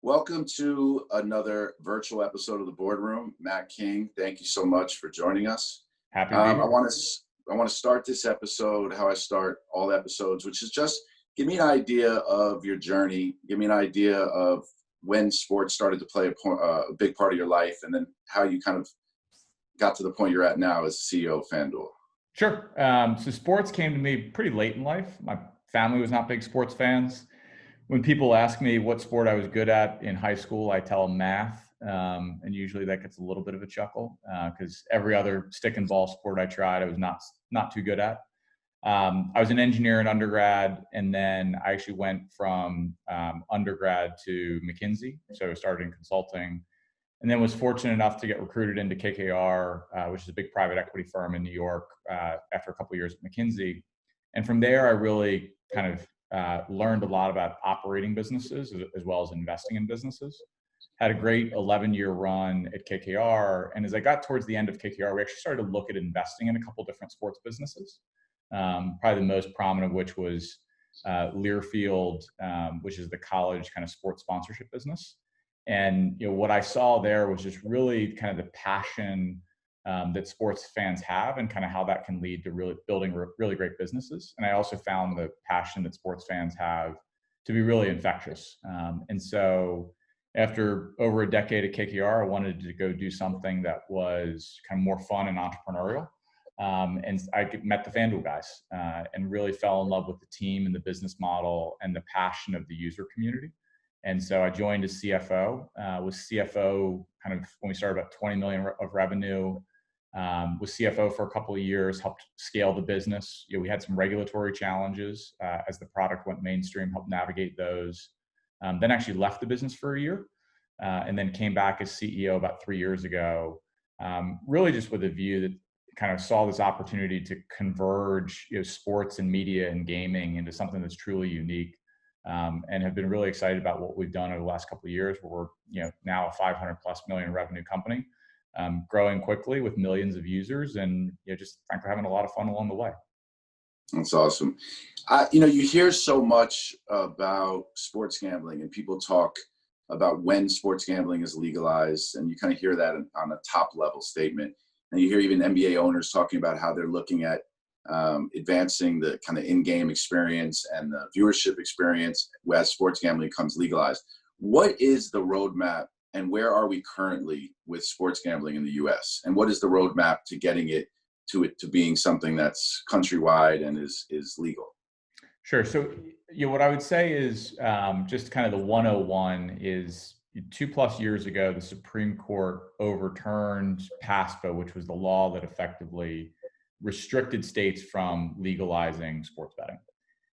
Welcome to another virtual episode of the Boardroom. Matt King, thank you so much for joining us. Happy to be here. I want to start this episode how I start all episodes, which is just give me an idea of your journey. Give me an idea of when sports started to play a big part of your life, and then how you kind of got to the point you're at now as CEO of FanDuel. Sure. So sports came to me pretty late in life. My family was not big sports fans. When people ask me what sport I was good at in high school, I tell them math. And usually that gets a little bit of a chuckle because every other stick and ball sport I tried, I was not too good at. I was an engineer in undergrad, and then I actually went from undergrad to McKinsey. So I started in consulting, and then was fortunate enough to get recruited into KKR, which is a big private equity firm in New York, after a couple of years at McKinsey. And from there, I really kind of learned a lot about operating businesses as well as investing in businesses. Had a great 11-year run at KKR. And as I got towards the end of KKR, we actually started to look at investing in a couple different sports businesses. Probably the most prominent of which was Learfield, which is the college kind of sports sponsorship business. And what I saw there was just really kind of the passion that sports fans have, and kind of how that can lead to really building really great businesses. And I also found the passion that sports fans have to be really infectious. And so after over a decade at KKR, I wanted to go do something that was kind of more fun and entrepreneurial. And I met the FanDuel guys and really fell in love with the team and the business model and the passion of the user community. And so I joined as CFO, was CFO kind of when we started about 20 million of revenue, was CFO for a couple of years, helped scale the business. We had some regulatory challenges as the product went mainstream, helped navigate those. Then actually left the business for a year and then came back as CEO about 3 years ago, really just with a view that kind of saw this opportunity to converge sports and media and gaming into something that's truly unique. And have been really excited about what we've done over the last couple of years, where we're now a 500+ million revenue company, growing quickly with millions of users, and just frankly having a lot of fun along the way. That's awesome. You hear so much about sports gambling, and people talk about when sports gambling is legalized, and you kind of hear that on a top level statement. And you hear even NBA owners talking about how they're looking at advancing the kind of in-game experience and the viewership experience as sports gambling becomes legalized. What is the roadmap, and where are we currently with sports gambling in the U.S.? And what is the roadmap to getting it to being something that's countrywide and is legal? Sure. So what I would say is just kind of the 101 is 2+ years ago, the Supreme Court overturned PASPA, which was the law that effectively restricted states from legalizing sports betting.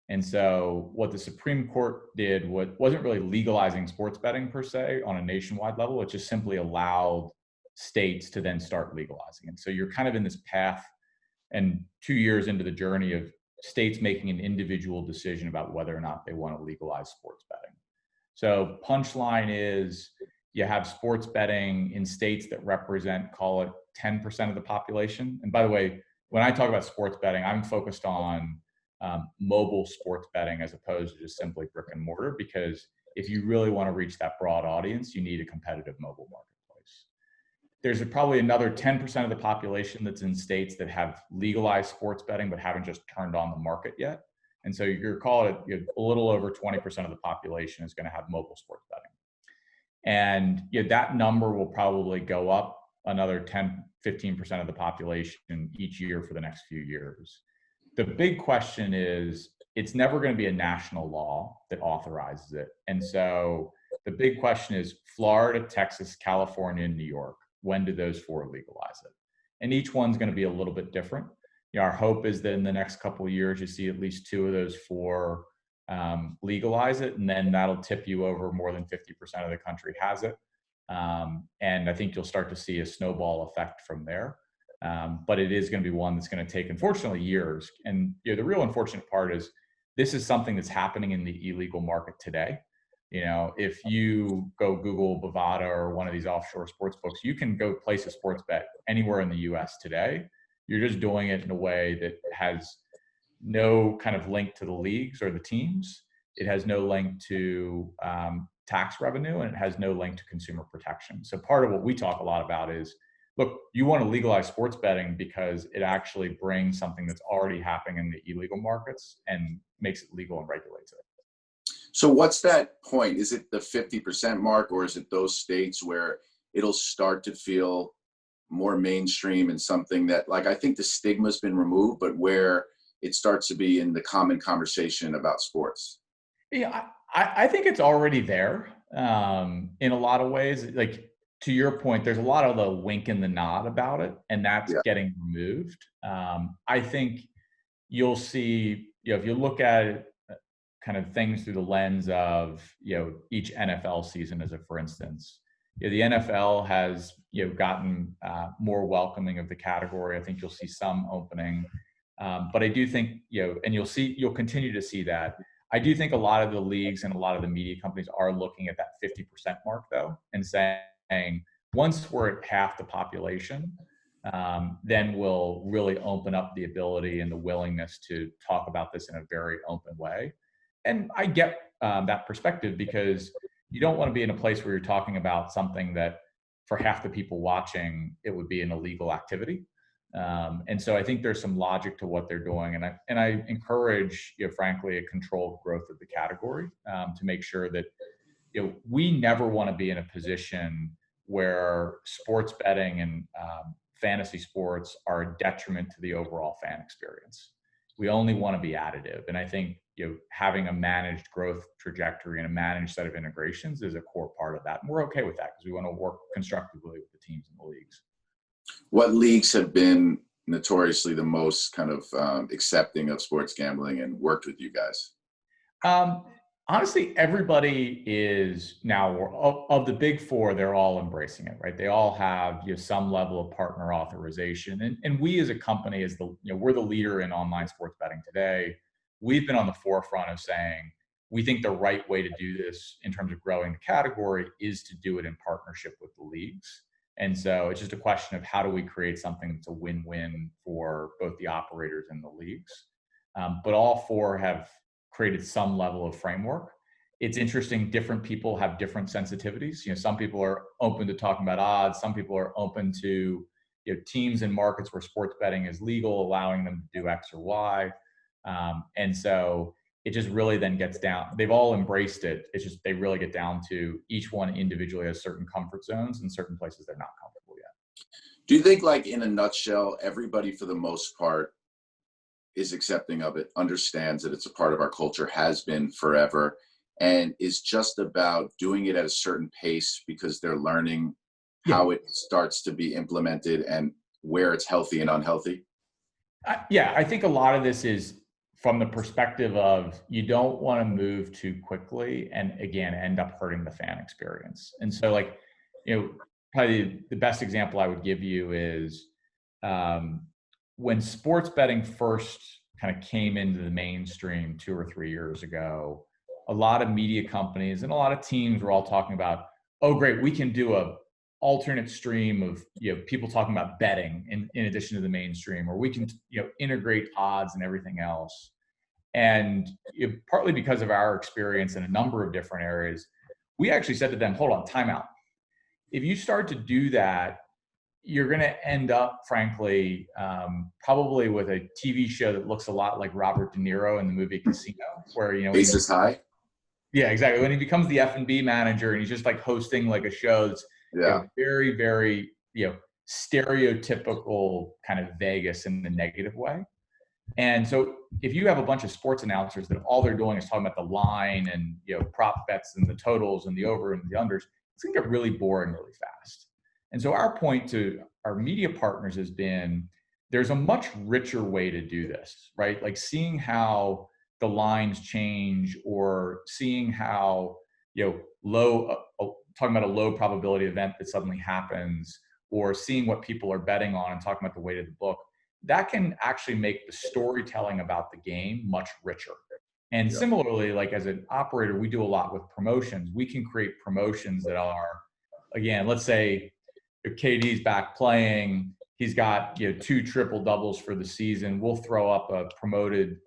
And so what the Supreme Court did wasn't really legalizing sports betting per se on a nationwide level. It just simply allowed states to then start legalizing. And so you're kind of in this path, and 2 years into the journey of states making an individual decision about whether or not they want to legalize sports betting. So punchline is you have sports betting in states that represent, call it 10% of the population. And by the way, when I talk about sports betting, I'm focused on mobile sports betting as opposed to just simply brick and mortar, because if you really want to reach that broad audience, you need a competitive mobile marketplace. There's probably another 10% of the population that's in states that have legalized sports betting but haven't just turned on the market yet. And so you're calling it a little over 20% of the population is going to have mobile sports betting. And that number will probably go up another 10-15% of the population each year for the next few years. The big question is, it's never going to be a national law that authorizes it. And so the big question is Florida, Texas, California, and New York. When do those four legalize it? And each one's going to be a little bit different. Our hope is that in the next couple of years, you see at least 2 of those 4 legalize it, and then that'll tip you over more than 50% of the country has it. And I think you'll start to see a snowball effect from there. But it is going to be one that's going to take, unfortunately, years. And the real unfortunate part is this is something that's happening in the illegal market today. If you go Google Bovada or one of these offshore sports books, you can go place a sports bet anywhere in the US today. You're just doing it in a way that has no kind of link to the leagues or the teams. It has no link to tax revenue, and it has no link to consumer protection. So part of what we talk a lot about is, look, you want to legalize sports betting because it actually brings something that's already happening in the illegal markets and makes it legal and regulates it. So what's that point? Is it the 50% mark, or is it those states where it'll start to feel more mainstream and something that, like, I think the stigma's been removed, but where it starts to be in the common conversation about sports? Yeah, I think it's already there in a lot of ways. Like, to your point, there's a lot of the wink and the nod about it, and that's Yeah. getting removed. I think you'll see, if you look at it, kind of things through the lens of, each NFL season as a, for instance, the NFL has, gotten more welcoming of the category. I think you'll see some opening. But I do think, and you'll continue to see that. I do think a lot of the leagues and a lot of the media companies are looking at that 50% mark, though, and saying, once we're at half the population, then we'll really open up the ability and the willingness to talk about this in a very open way. And I get that perspective, because you don't want to be in a place where you're talking about something that for half the people watching, it would be an illegal activity. And so I think there's some logic to what they're doing. And I encourage, frankly, a controlled growth of the category to make sure that, we never want to be in a position where sports betting and fantasy sports are a detriment to the overall fan experience. We only want to be additive. And I think, having a managed growth trajectory and a managed set of integrations is a core part of that. And we're okay with that because we want to work constructively with the teams and the leagues. What leagues have been notoriously the most kind of accepting of sports gambling and worked with you guys? Honestly, everybody is now, of the big four, they're all embracing it, right? They all have, some level of partner authorization. And we as a company, we're the leader in online sports betting today. We've been on the forefront of saying, we think the right way to do this in terms of growing the category is to do it in partnership with the leagues. And so it's just a question of how do we create something that's a win-win for both the operators and the leagues. But all four have created some level of framework. It's interesting, different people have different sensitivities. Some people are open to talking about odds. Some people are open to, teams and markets where sports betting is legal, allowing them to do X or Y. And so it just really then gets down. They've all embraced it. It's just they really get down to each one individually has certain comfort zones and certain places they're not comfortable yet. Do you think, like, in a nutshell, everybody for the most part is accepting of it, understands that it's a part of our culture, has been forever, and is just about doing it at a certain pace because they're learning how it starts to be implemented and where it's healthy and unhealthy? I think a lot of this is from the perspective of, you don't want to move too quickly and, again, end up hurting the fan experience. And so, like, probably the best example I would give you is when sports betting first kind of came into the mainstream 2 or 3 years ago, a lot of media companies and a lot of teams were all talking about, oh, great, we can do a alternate stream of, people talking about betting in addition to the mainstream, or we can, integrate odds and everything else. And partly because of our experience in a number of different areas, we actually said to them, hold on, time out. If you start to do that, you're going to end up, frankly, probably with a TV show that looks a lot like Robert De Niro in the movie Casino, where, Basis high? Yeah, exactly. When he becomes the F&B manager and he's just like hosting like a show that's very, very, stereotypical kind of Vegas in the negative way. And so if you have a bunch of sports announcers that all they're doing is talking about the line and, prop bets and the totals and the over and the unders, it's going to get really boring really fast. And so our point to our media partners has been, there's a much richer way to do this, right? Like seeing how the lines change, or seeing how, talking about a low probability event that suddenly happens, or seeing what people are betting on and talking about the weight of the book, that can actually make the storytelling about the game much richer. And similarly, like as an operator, we do a lot with promotions. We can create promotions that are, again, let's say if KD's back playing, he's got 2 triple doubles for the season. We'll throw up a promoted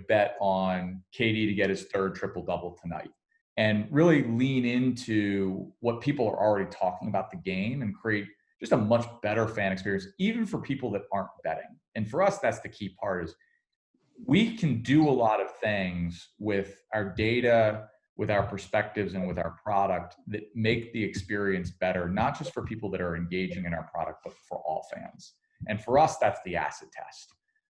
bet on KD to get his 3rd triple double tonight. and really lean into what people are already talking about the game and create just a much better fan experience, even for people that aren't betting. And for us, that's the key part is we can do a lot of things with our data, with our perspectives, and with our product that make the experience better, not just for people that are engaging in our product, but for all fans. And for us, that's the acid test.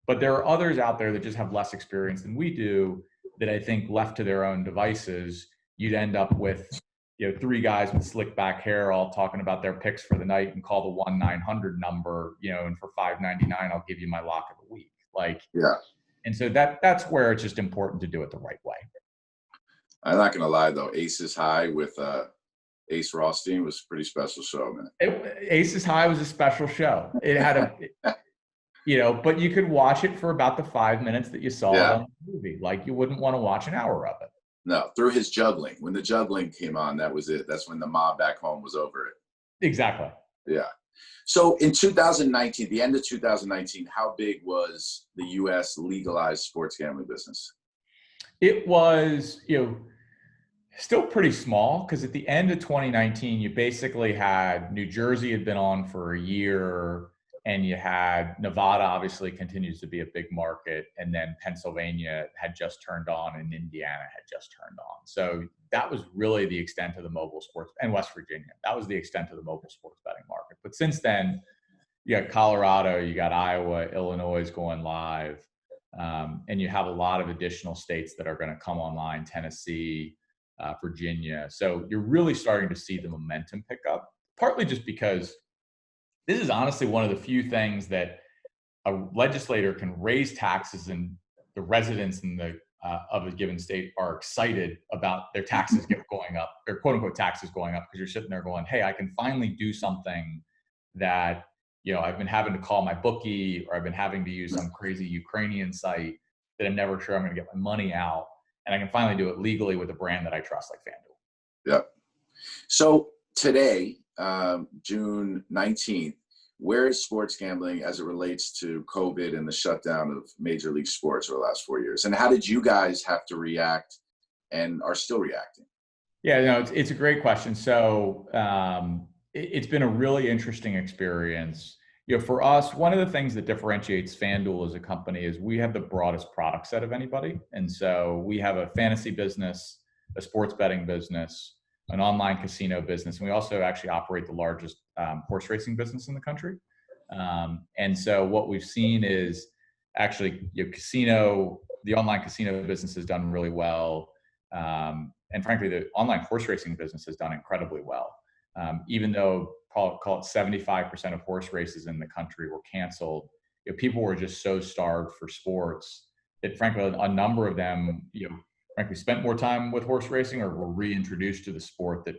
But there are others out there that just have less experience than we do that I think left to their own devices, you'd end up with, three guys with slick back hair all talking about their picks for the night and call the 1-900 number, and for $5.99, I'll give you my lock of the week. Yeah. And so that's where it's just important to do it the right way. I'm not gonna lie though, Aces High with Ace Rothstein was a pretty special show, man. Aces High was a special show. It had but you could watch it for about the 5 minutes that you saw it on the movie. You wouldn't want to watch an hour of it. No, through his juggling. When the juggling came on, that was it. That's when the mob back home was over it. Exactly. Yeah. So in 2019, the end of 2019, how big was the U.S. legalized sports gambling business? It was, still pretty small, because at the end of 2019, you basically had New Jersey had been on for a year, and you had Nevada obviously continues to be a big market, and then Pennsylvania had just turned on and Indiana had just turned on. So that was really the extent of the mobile sports, and West Virginia. That was the extent of the mobile sports betting market. But since then, you got Colorado, you got Iowa, Illinois going live, and you have a lot of additional states that are going to come online, Tennessee, Virginia. So you're really starting to see the momentum pick up, partly just because this is honestly one of the few things that a legislator can raise taxes, and the residents in the of a given state are excited about their taxes going up, their quote unquote taxes going up, because you're sitting there going, hey, I can finally do something that, I've been having to call my bookie, or I've been having to use some crazy Ukrainian site that I'm never sure I'm going to get my money out. And I can finally do it legally with a brand that I trust, like FanDuel. Yep. So today, June 19th, where is sports gambling as it relates to COVID and the shutdown of Major League Sports over the last 4 years? And how did you guys have to react and are still reacting? Yeah, no, it's a great question. So it's been a really interesting experience. For us, one of the things that differentiates FanDuel as a company is we have the broadest product set of anybody. And so we have a fantasy business, a sports betting business, an online casino business, and we also actually operate the largest horse racing business in the country. And so what we've seen is actually the online casino business has done really well. And frankly, the online horse racing business has done incredibly well. Even though call it 75% of horse races in the country were canceled, people were just so starved for sports that frankly, a number of them, frankly, spent more time with horse racing or were reintroduced to the sport that,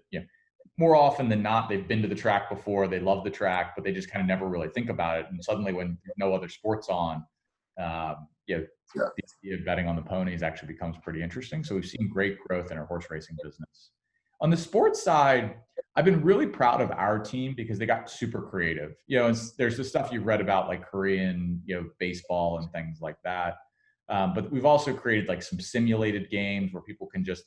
more often than not, they've been to the track before, they love the track, but they just kind of never really think about it. And suddenly when there's no other sports on, the idea of betting on the ponies actually becomes pretty interesting. So we've seen great growth in our horse racing business. On the sports side, I've been really proud of our team because they got super creative. There's the stuff you've read about, like Korean, baseball and things like that. But we've also created some simulated games where people can just,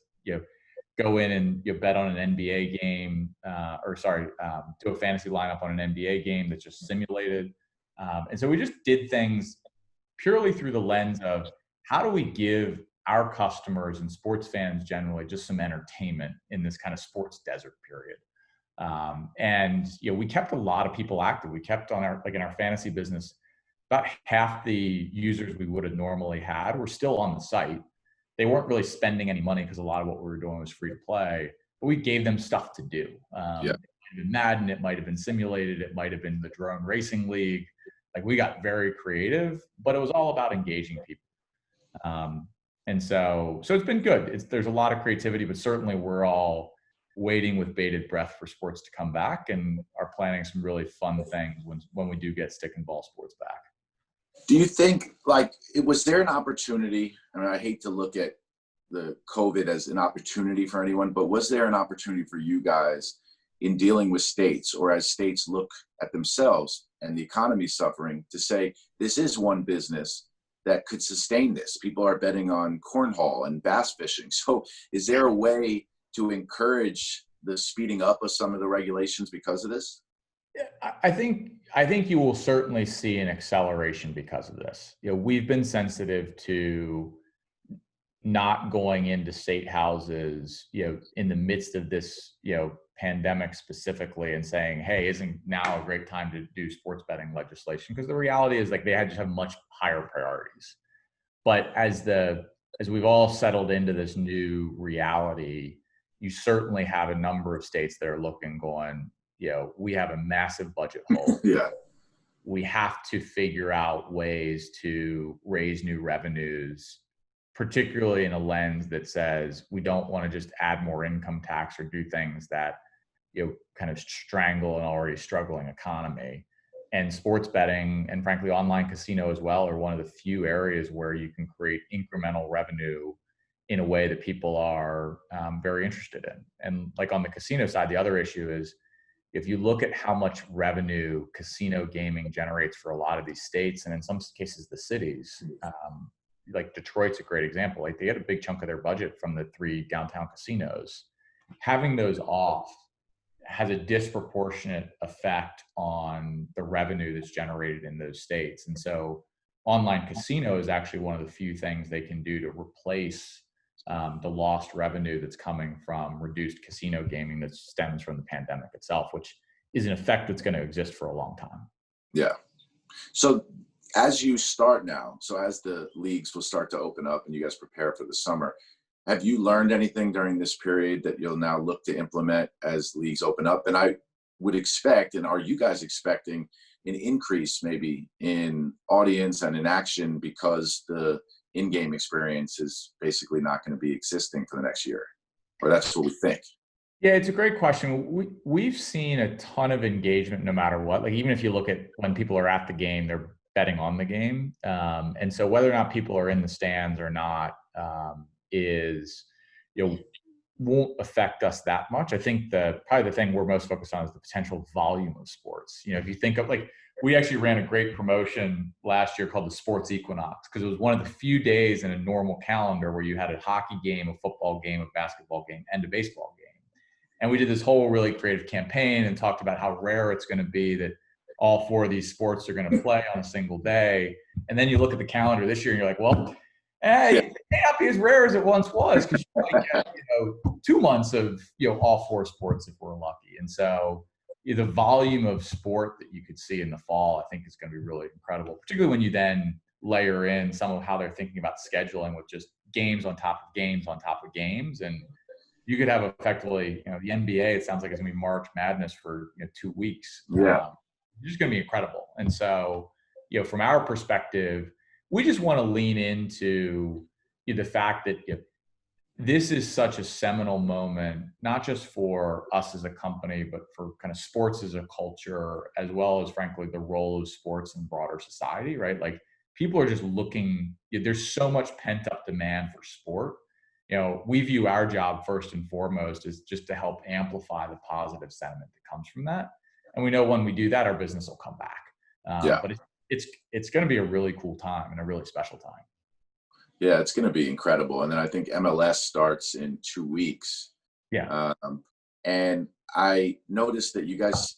go in and bet on an NBA game, do a fantasy lineup on an NBA game that's just simulated. And so we just did things purely through the lens of how do we give our customers and sports fans generally just some entertainment in this kind of sports desert period. And we kept a lot of people active. We kept on in our fantasy business, about half the users we would have normally had were still on the site. They weren't really spending any money because a lot of what we were doing was free to play, but we gave them stuff to do. It might have been Madden, it might have been simulated, it might have been the drone racing league. We got very creative, but it was all about engaging people. And so it's been good. There's a lot of creativity, but certainly we're all waiting with bated breath for sports to come back and are planning some really fun things when we do get stick and ball sports back. Do you think, was there an opportunity? I hate to look at the COVID as an opportunity for anyone, but was there an opportunity for you guys in dealing with states, or as states look at themselves and the economy suffering, to say, this is one business that could sustain this? People are betting on cornhole and bass fishing. So is there a way to encourage the speeding up of some of the regulations because of this? Yeah, I think you will certainly see an acceleration because of this. We've been sensitive to not going into state houses, in the midst of this, pandemic specifically, and saying, "Hey, isn't now a great time to do sports betting legislation?" Because the reality is, like, they had to have much higher priorities. But as we've all settled into this new reality, you certainly have a number of states that are looking, going, we have a massive budget hole. Yeah. We have to figure out ways to raise new revenues, particularly in a lens that says we don't want to just add more income tax or do things that, kind of strangle an already struggling economy. And sports betting, and frankly online casino as well, are one of the few areas where you can create incremental revenue in a way that people are very interested in. And like on the casino side, the other issue is, if you look at how much revenue casino gaming generates for a lot of these states, and in some cases the cities, like Detroit's a great example. Like, they get a big chunk of their budget from the 3 downtown casinos. Having those off has a disproportionate effect on the revenue that's generated in those states. And so online casino is actually one of the few things they can do to replace the lost revenue that's coming from reduced casino gaming that stems from the pandemic itself, which is an effect that's going to exist for a long time. Yeah. So as you start now, so as the leagues will start to open up and you guys prepare for the summer, have you learned anything during this period that you'll now look to implement as leagues open up? And I would expect, and are you guys expecting an increase maybe in audience and in action because the in-game experience is basically not going to be existing for the next year? Or that's what we think. Yeah, it's a great question. We've seen a ton of engagement no matter what. Like, even if you look at when people are at the game, they're betting on the game. And so whether or not people are in the stands or not is, won't affect us that much. I think probably the thing we're most focused on is the potential volume of sports. If you think of, like, we actually ran a great promotion last year called the Sports Equinox, because it was one of the few days in a normal calendar where you had a hockey game, a football game, a basketball game, and a baseball game. And we did this whole really creative campaign and talked about how rare it's going to be that all 4 of these sports are going to play on a single day. And then you look at the calendar this year and you're like, well, it may not be as rare as it once was, because you might get 2 months of all 4 sports if we're lucky. And so the volume of sport that you could see in the fall, I think, is going to be really incredible, particularly when you then layer in some of how they're thinking about scheduling with just games on top of games on top of games. And you could have effectively, the NBA, it sounds like it's going to be March Madness for 2 weeks. Yeah. It's just going to be incredible. And so, from our perspective, we just want to lean into the fact that this is such a seminal moment, not just for us as a company, but for kind of sports as a culture, as well as, frankly, the role of sports in broader society, right? Like, people are just looking, there's so much pent up demand for sport. We view our job first and foremost as just to help amplify the positive sentiment that comes from that. And we know when we do that, our business will come back. But it's going to be a really cool time and a really special time. Yeah, it's going to be incredible. And then I think MLS starts in 2 weeks. Yeah. And I noticed that you guys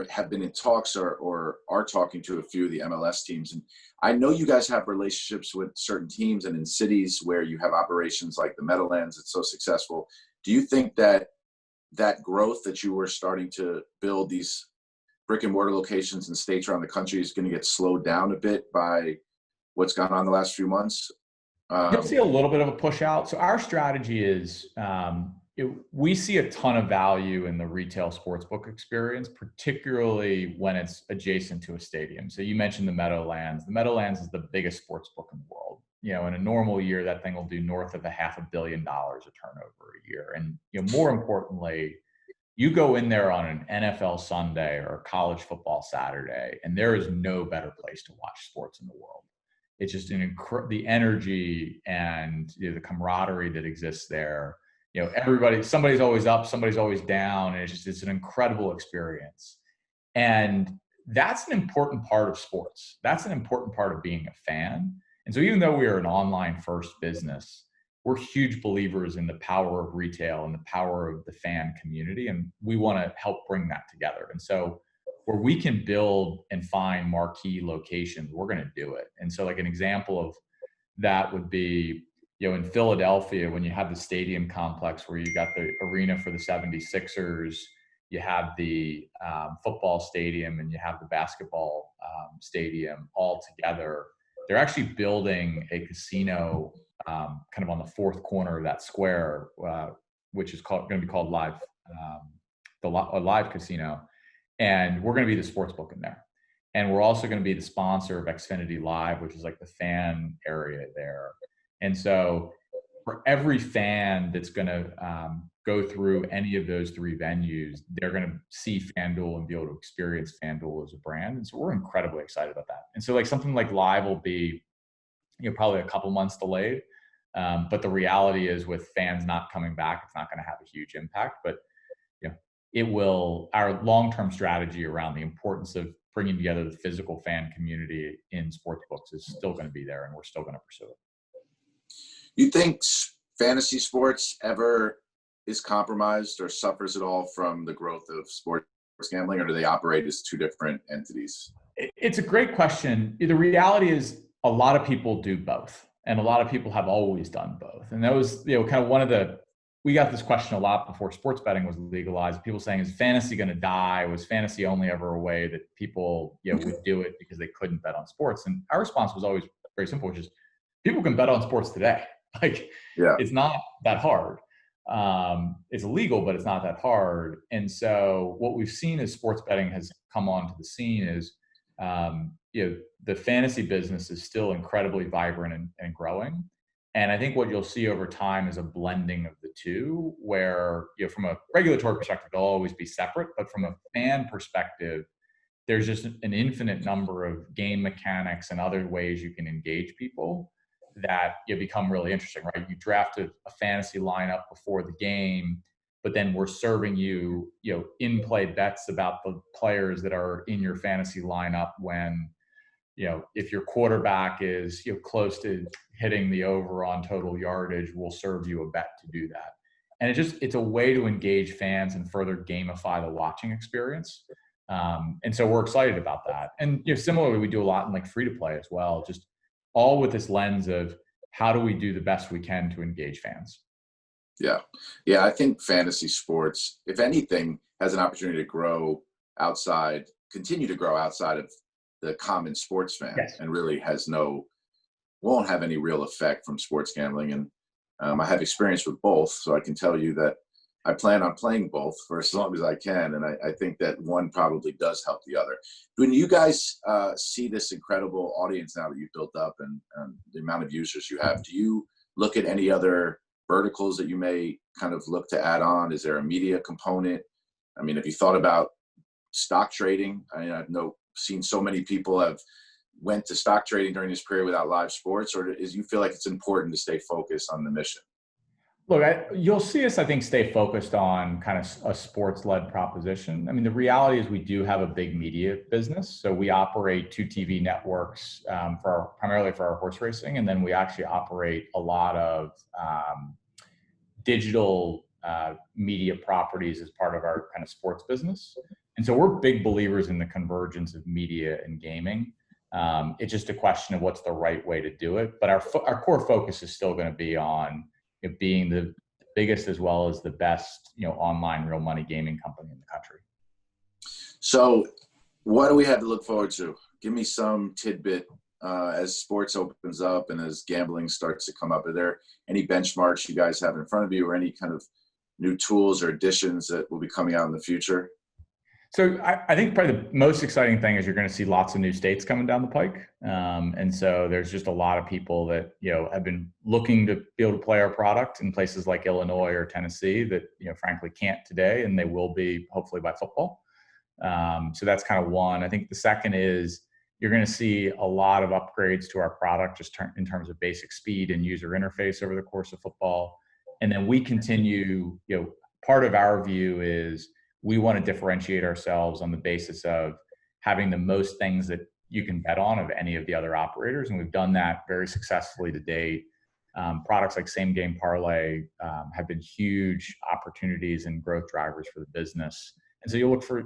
have been in talks or are talking to a few of the MLS teams. And I know you guys have relationships with certain teams and in cities where you have operations like the Meadowlands. It's so successful. Do you think that growth that you were starting to build, these brick and mortar locations in states around the country, is going to get slowed down a bit by what's gone on the last few months? You'll see a little bit of a push out. So our strategy is, we see a ton of value in the retail sportsbook experience, particularly when it's adjacent to a stadium. So you mentioned the Meadowlands. The Meadowlands is the biggest sportsbook in the world. In a normal year, that thing will do north of $500 million of turnover a year. And more importantly, you go in there on an NFL Sunday or a college football Saturday, and there is no better place to watch sports in the world. It's just the energy and the camaraderie that exists there. Somebody's always up, somebody's always down, and it's an incredible experience. And that's an important part of sports. That's an important part of being a fan. And so even though we are an online first business, we're huge believers in the power of retail and the power of the fan community, and we want to help bring that together. And so where we can build and find marquee locations, we're going to do it. And so like an example of that would be, in Philadelphia, when you have the stadium complex where you got the arena for the 76ers, you have the football stadium, and you have the basketball stadium all together. They're actually building a casino kind of on the fourth corner of that square, which is going to be called Live, a Live Casino. And we're going to be the sports book in there. And we're also going to be the sponsor of Xfinity Live, which is like the fan area there. And so for every fan that's going to go through any of those three venues, they're going to see FanDuel and be able to experience FanDuel as a brand. And so we're incredibly excited about that. And so like something like Live will be, probably a couple months delayed. But the reality is with fans not coming back, it's not going to have a huge impact. But it will. Our long-term strategy around the importance of bringing together the physical fan community in sports books is still going to be there, and we're still going to pursue it. You think fantasy sports ever is compromised or suffers at all from the growth of sports gambling, or do they operate as two different entities? It's a great question. The reality is a lot of people do both, and a lot of people have always done both. And that was, kind of one of we got this question a lot before sports betting was legalized. People saying, is fantasy going to die? Was fantasy only ever a way that people, would do it because they couldn't bet on sports? And our response was always very simple, which is people can bet on sports today. It's not that hard. It's illegal, but it's not that hard. And so what we've seen as sports betting has come onto the scene is, the fantasy business is still incredibly vibrant and growing. And I think what you'll see over time is a blending of the two, where, from a regulatory perspective, they'll always be separate. But from a fan perspective, there's just an infinite number of game mechanics and other ways you can engage people that become really interesting, right? You draft a fantasy lineup before the game, but then we're serving you, in-play bets about the players that are in your fantasy lineup when, if your quarterback is close to hitting the over on total yardage, we'll serve you a bet to do that. And it's a way to engage fans and further gamify the watching experience. And so we're excited about that. And similarly, we do a lot in like free to play as well, just all with this lens of how do we do the best we can to engage fans. Yeah. I think fantasy sports, if anything, has an opportunity to continue to grow outside of the common sports fan. Yes. And really won't have any real effect from sports gambling. And I have experience with both, so I can tell you that I plan on playing both for as long as I can. And I think that one probably does help the other. When you guys see this incredible audience now that you've built up and the amount of users you have, do you look at any other verticals that you may kind of look to add on? Is there a media component? I mean, have you thought about stock trading? I've seen so many people have went to stock trading during this period without live sports, or do you feel like it's important to stay focused on the mission? Look, you'll see us, I think, stay focused on kind of a sports-led proposition. I mean, the reality is we do have a big media business. So we operate 2 TV networks primarily for our horse racing, and then we actually operate a lot of digital media properties as part of our kind of sports business. And so we're big believers in the convergence of media and gaming. It's just a question of what's the right way to do it. But our core focus is still going to be on being the biggest as well as the best, online real money gaming company in the country. So what do we have to look forward to? Give me some tidbit as sports opens up and as gambling starts to come up. Are there any benchmarks you guys have in front of you, or any kind of new tools or additions that will be coming out in the future? So I think probably the most exciting thing is you're going to see lots of new states coming down the pike. And so there's just a lot of people that, have been looking to be able to play our product in places like Illinois or Tennessee that, frankly can't today, and they will be hopefully by football. So that's kind of one. I think the second is you're going to see a lot of upgrades to our product just in terms of basic speed and user interface over the course of football. And then we continue, part of our view is we want to differentiate ourselves on the basis of having the most things that you can bet on of any of the other operators. And we've done that very successfully to date. Products like same game parlay have been huge opportunities and growth drivers for the business. And so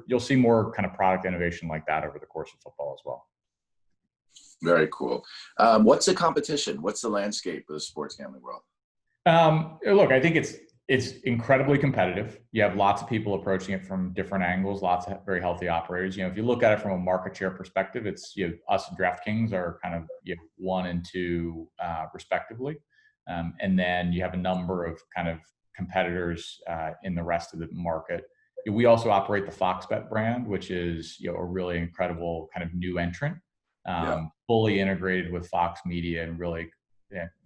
you'll see more kind of product innovation like that over the course of football as well. Very cool. What's the competition? What's the landscape of the sports gambling world? Look, I think it's incredibly competitive. You have lots of people approaching it from different angles, lots of very healthy operators. If you look at it from a market share perspective, it's us and DraftKings are kind of 1 and 2 respectively. And then you have a number of kind of competitors in the rest of the market. We also operate the Fox Bet brand, which is a really incredible kind of new entrant, fully integrated with Fox Media in really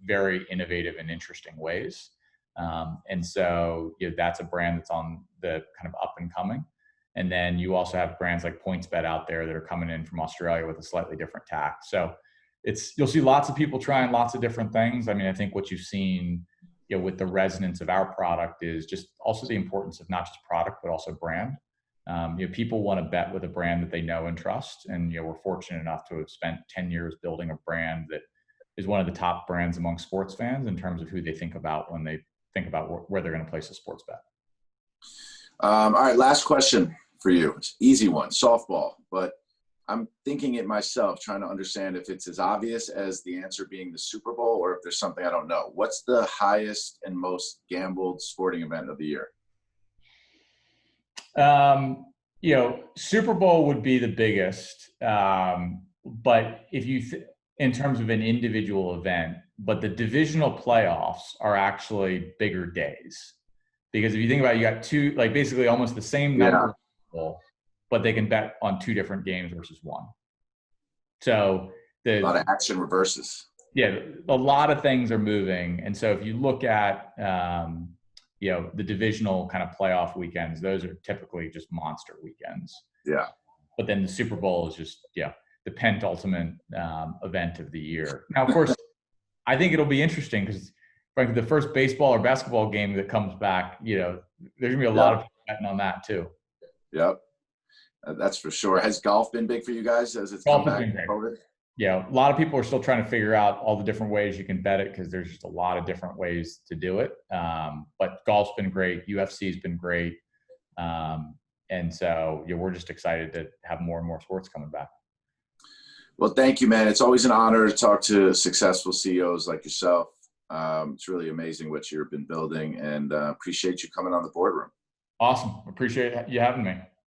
very innovative and interesting ways. And so that's a brand that's on the kind of up and coming. And then you also have brands like PointsBet out there that are coming in from Australia with a slightly different tack. So you'll see lots of people trying lots of different things. I mean, I think what you've seen with the resonance of our product is just also the importance of not just product, but also brand. People want to bet with a brand that they know and trust. And we're fortunate enough to have spent 10 years building a brand that is one of the top brands among sports fans in terms of who they think about when they think about where they're going to place a sports bet. All right, last question for you. It's an easy one, softball, but I'm thinking it myself, trying to understand if it's as obvious as the answer being the Super Bowl or if there's something I don't know. What's the highest and most gambled sporting event of the year? Super Bowl would be the biggest, but if you in terms of an individual event, but the divisional playoffs are actually bigger days. Because if you think about it, you got two, like basically almost the same number of people, but they can bet on 2 different games versus 1. So a lot of action reverses. Yeah, a lot of things are moving. And so if you look at, the divisional kind of playoff weekends, those are typically just monster weekends. Yeah. But then the Super Bowl is just, the penultimate event of the year. Now, of course, I think it'll be interesting because, frankly, the first baseball or basketball game that comes back, there's going to be a lot of people betting on that too. Yep. That's for sure. Has golf been big for you guys as it's come back from COVID? Yeah, a lot of people are still trying to figure out all the different ways you can bet it because there's just a lot of different ways to do it. But golf's been great. UFC's been great. And so we're just excited to have more and more sports coming back. Well, thank you, man. It's always an honor to talk to successful CEOs like yourself. It's really amazing what you've been building, and appreciate you coming on the boardroom. Awesome. Appreciate you having me.